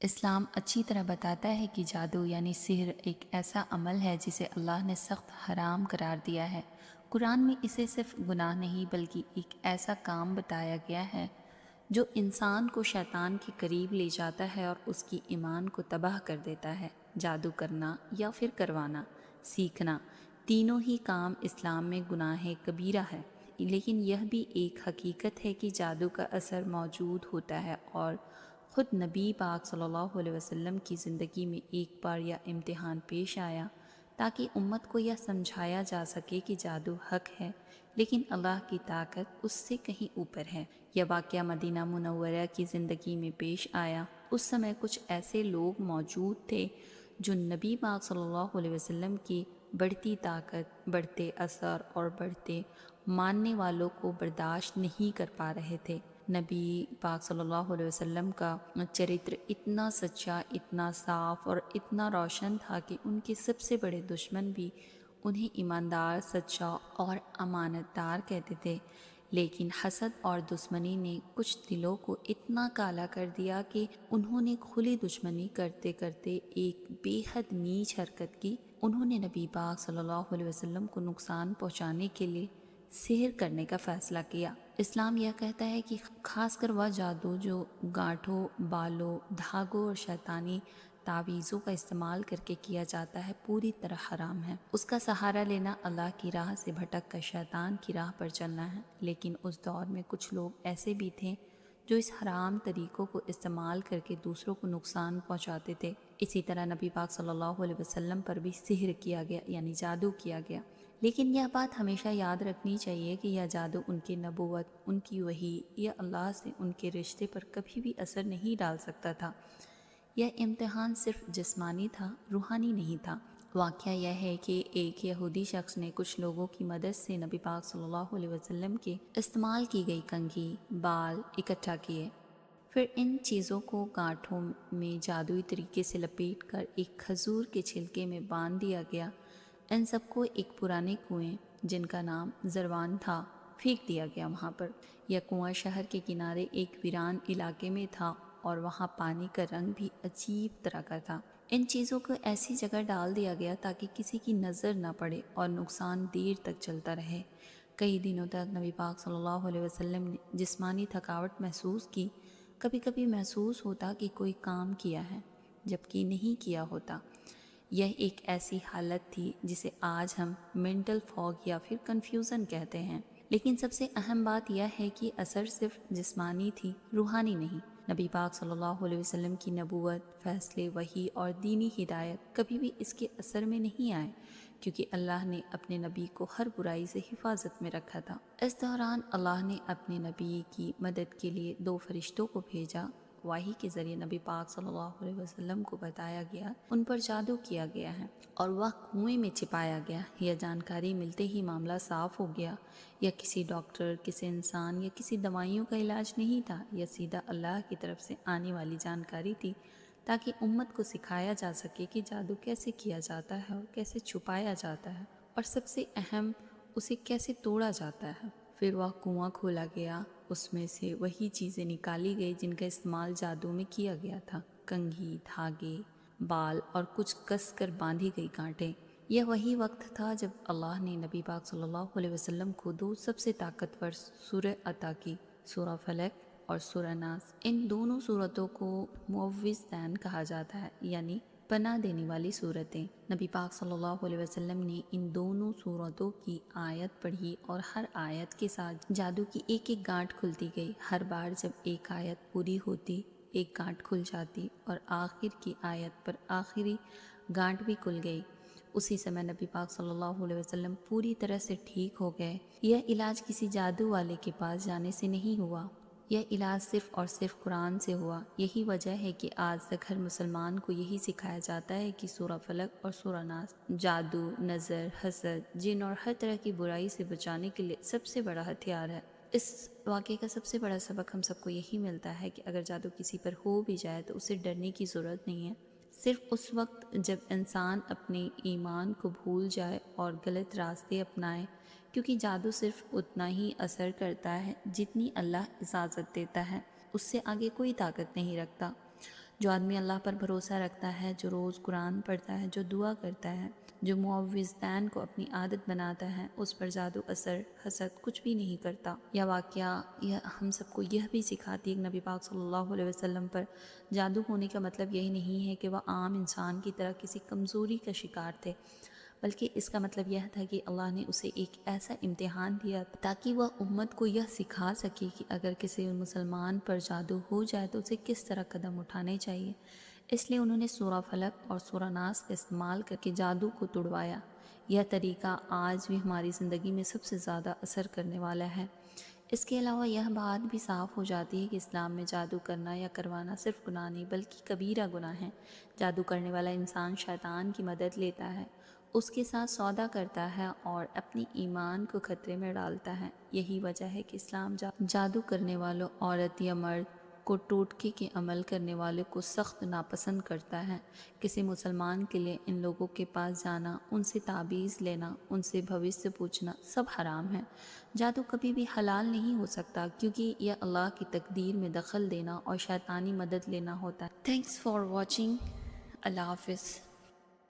اسلام اچھی طرح بتاتا ہے کہ جادو یعنی سحر ایک ایسا عمل ہے جسے اللہ نے سخت حرام قرار دیا ہے۔ قرآن میں اسے صرف گناہ نہیں بلکہ ایک ایسا کام بتایا گیا ہے جو انسان کو شیطان کے قریب لے جاتا ہے اور اس کی ایمان کو تباہ کر دیتا ہے۔ جادو کرنا یا پھر کروانا، سیکھنا، تینوں ہی کام اسلام میں گناہ کبیرہ ہے، لیکن یہ بھی ایک حقیقت ہے کہ جادو کا اثر موجود ہوتا ہے اور خود نبی پاک صلی اللہ علیہ وسلم کی زندگی میں ایک بار یہ امتحان پیش آیا تاکہ امت کو یہ سمجھایا جا سکے کہ جادو حق ہے لیکن اللہ کی طاقت اس سے کہیں اوپر ہے۔ یہ واقعہ مدینہ منورہ کی زندگی میں پیش آیا۔ اس سمے کچھ ایسے لوگ موجود تھے جو نبی پاک صلی اللہ علیہ وسلم کی بڑھتی طاقت، بڑھتے اثر اور بڑھتے ماننے والوں کو برداشت نہیں کر پا رہے تھے۔ نبی پاک صلی اللہ علیہ وسلم کا چرتر اتنا سچا، اتنا صاف اور اتنا روشن تھا کہ ان کے سب سے بڑے دشمن بھی انہیں ایماندار، سچا اور امانت دار کہتے تھے، لیکن حسد اور دشمنی نے کچھ دلوں کو اتنا کالا کر دیا کہ انہوں نے کھلی دشمنی کرتے کرتے ایک بے حد نیچ حرکت کی۔ انہوں نے نبی پاک صلی اللہ علیہ وسلم کو نقصان پہنچانے کے لیے سحر کرنے کا فیصلہ کیا۔ اسلام یہ کہتا ہے کہ خاص کر وہ جادو جو گانٹھوں، بالوں، دھاگوں اور شیطانی تعویذوں کا استعمال کر کے کیا جاتا ہے، پوری طرح حرام ہے۔ اس کا سہارا لینا اللہ کی راہ سے بھٹک کر شیطان کی راہ پر چلنا ہے۔ لیکن اس دور میں کچھ لوگ ایسے بھی تھے جو اس حرام طریقوں کو استعمال کر کے دوسروں کو نقصان پہنچاتے تھے۔ اسی طرح نبی پاک صلی اللہ علیہ وسلم پر بھی سحر کیا گیا، یعنی جادو کیا گیا۔ لیکن یہ بات ہمیشہ یاد رکھنی چاہیے کہ یہ جادو ان کی نبوت، ان کی وحی یا اللہ سے ان کے رشتے پر کبھی بھی اثر نہیں ڈال سکتا تھا۔ یہ امتحان صرف جسمانی تھا، روحانی نہیں تھا۔ واقعہ یہ ہے کہ ایک یہودی شخص نے کچھ لوگوں کی مدد سے نبی پاک صلی اللہ علیہ وسلم کے استعمال کی گئی کنگھی، بال اکٹھا کیے۔ پھر ان چیزوں کو گانٹھوں میں جادوئی طریقے سے لپیٹ کر ایک کھجور کے چھلکے میں باندھ دیا گیا۔ ان سب کو ایک پرانے کنویں جن کا نام زروان تھا پھینک دیا گیا وہاں پر۔ یہ کنواں شہر کے کنارے ایک ویران علاقے میں تھا اور وہاں پانی کا رنگ بھی عجیب طرح کا تھا۔ ان چیزوں کو ایسی جگہ ڈال دیا گیا تاکہ کسی کی نظر نہ پڑے اور نقصان دیر تک چلتا رہے۔ کئی دنوں تک نبی پاک صلی اللہ علیہ وسلم نے جسمانی تھکاوٹ محسوس کی۔ کبھی کبھی محسوس ہوتا کہ کوئی کام کیا ہے جبکہ نہیں کیا ہوتا۔ یہ ایک ایسی حالت تھی جسے آج ہم مینٹل فاگ یا پھر کنفیوژن کہتے ہیں۔ لیکن سب سے اہم بات یہ ہے کہ اثر صرف جسمانی تھی، روحانی نہیں۔ نبی پاک صلی اللہ علیہ وسلم کی نبوت، فیصلے، وحی اور دینی ہدایت کبھی بھی اس کے اثر میں نہیں آئے، کیونکہ اللہ نے اپنے نبی کو ہر برائی سے حفاظت میں رکھا تھا۔ اس دوران اللہ نے اپنے نبی کی مدد کے لیے 2 فرشتوں کو بھیجا۔ وحی کے ذریعے نبی پاک صلی اللہ علیہ وسلم کو بتایا گیا، ان پر جادو کیا گیا ہے اور وہ کنویں میں چھپایا گیا۔ یہ جانکاری ملتے ہی معاملہ صاف ہو گیا۔ یہ کسی ڈاکٹر، کسی انسان یا کسی دوائیوں کا علاج نہیں تھا، یہ سیدھا اللہ کی طرف سے آنے والی جانکاری تھی تاکہ امت کو سکھایا جا سکے کہ جادو کیسے کیا جاتا ہے اور کیسے چھپایا جاتا ہے، اور سب سے اہم اسے کیسے توڑا جاتا ہے۔ پھر وہ کنواں کھولا گیا، اس میں سے وہی چیزیں نکالی گئی جن کا استعمال جادو میں کیا گیا تھا، کنگھی، دھاگے، بال اور کچھ کس کر باندھی گئی گانٹیں۔ یہ وہی وقت تھا جب اللہ نے نبی پاک صلی اللہ علیہ وسلم کو 2 سب سے طاقتور سورہ عطا کی، سورہ فلق اور سورہ ناس۔ ان دونوں سورتوں کو معوذتین کہا جاتا ہے، یعنی پناہ دینے والی صورتیں۔ نبی پاک صلی اللہ علیہ وسلم نے ان دونوں صورتوں کی آیت پڑھی اور ہر آیت کے ساتھ جادو کی ایک ایک گانٹھ کھلتی گئی۔ ہر بار جب ایک آیت پوری ہوتی، ایک گانٹھ کھل جاتی اور آخر کی آیت پر آخری گانٹھ بھی کھل گئی۔ اسی سمے نبی پاک صلی اللہ علیہ وسلم پوری طرح سے ٹھیک ہو گئے۔ یہ علاج کسی جادو والے کے پاس جانے سے نہیں ہوا، یہ علاج صرف اور صرف قرآن سے ہوا۔ یہی وجہ ہے کہ آج تک ہر مسلمان کو یہی سکھایا جاتا ہے کہ سورہ فلق اور سورہ ناس جادو، نظر، حسد، جن اور ہر طرح کی برائی سے بچانے کے لیے سب سے بڑا ہتھیار ہے۔ اس واقعے کا سب سے بڑا سبق ہم سب کو یہی ملتا ہے کہ اگر جادو کسی پر ہو بھی جائے تو اسے ڈرنے کی ضرورت نہیں ہے۔ صرف اس وقت جب انسان اپنے ایمان کو بھول جائے اور غلط راستے اپنائے، کیونکہ جادو صرف اتنا ہی اثر کرتا ہے جتنی اللہ اجازت دیتا ہے، اس سے آگے کوئی طاقت نہیں رکھتا۔ جو آدمی اللہ پر بھروسہ رکھتا ہے، جو روز قرآن پڑھتا ہے، جو دعا کرتا ہے، جو معوذتین کو اپنی عادت بناتا ہے، اس پر جادو اثر حسد کچھ بھی نہیں کرتا۔ یہ واقعہ ہم سب کو یہ بھی سکھاتی ہے کہ نبی پاک صلی اللہ علیہ وسلم پر جادو ہونے کا مطلب یہی نہیں ہے کہ وہ عام انسان کی طرح کسی کمزوری کا شکار تھے، بلکہ اس کا مطلب یہ تھا کہ اللہ نے اسے ایک ایسا امتحان دیا تاکہ وہ امت کو یہ سکھا سکے کہ اگر کسی مسلمان پر جادو ہو جائے تو اسے کس طرح قدم اٹھانے چاہیے۔ اس لیے انہوں نے سورہ فلق اور سورہ ناس کا استعمال کر کے جادو کو تڑوایا۔ یہ طریقہ آج بھی ہماری زندگی میں سب سے زیادہ اثر کرنے والا ہے۔ اس کے علاوہ یہ بات بھی صاف ہو جاتی ہے کہ اسلام میں جادو کرنا یا کروانا صرف گناہ نہیں بلکہ کبیرہ گناہ ہے۔ جادو کرنے والا انسان شیطان کی مدد لیتا ہے، اس کے ساتھ سودا کرتا ہے اور اپنی ایمان کو خطرے میں ڈالتا ہے۔ یہی وجہ ہے کہ اسلام جادو کرنے والوں، عورت یا مرد کو ٹوٹکے کے عمل کرنے والے کو سخت ناپسند کرتا ہے۔ کسی مسلمان کے لیے ان لوگوں کے پاس جانا، ان سے تعویذ لینا، ان سے بھوشیہ پوچھنا سب حرام ہے۔ جادو کبھی بھی حلال نہیں ہو سکتا کیونکہ یہ اللہ کی تقدیر میں دخل دینا اور شیطانی مدد لینا ہوتا ہے۔ Thanks for watching. اللہ حافظ۔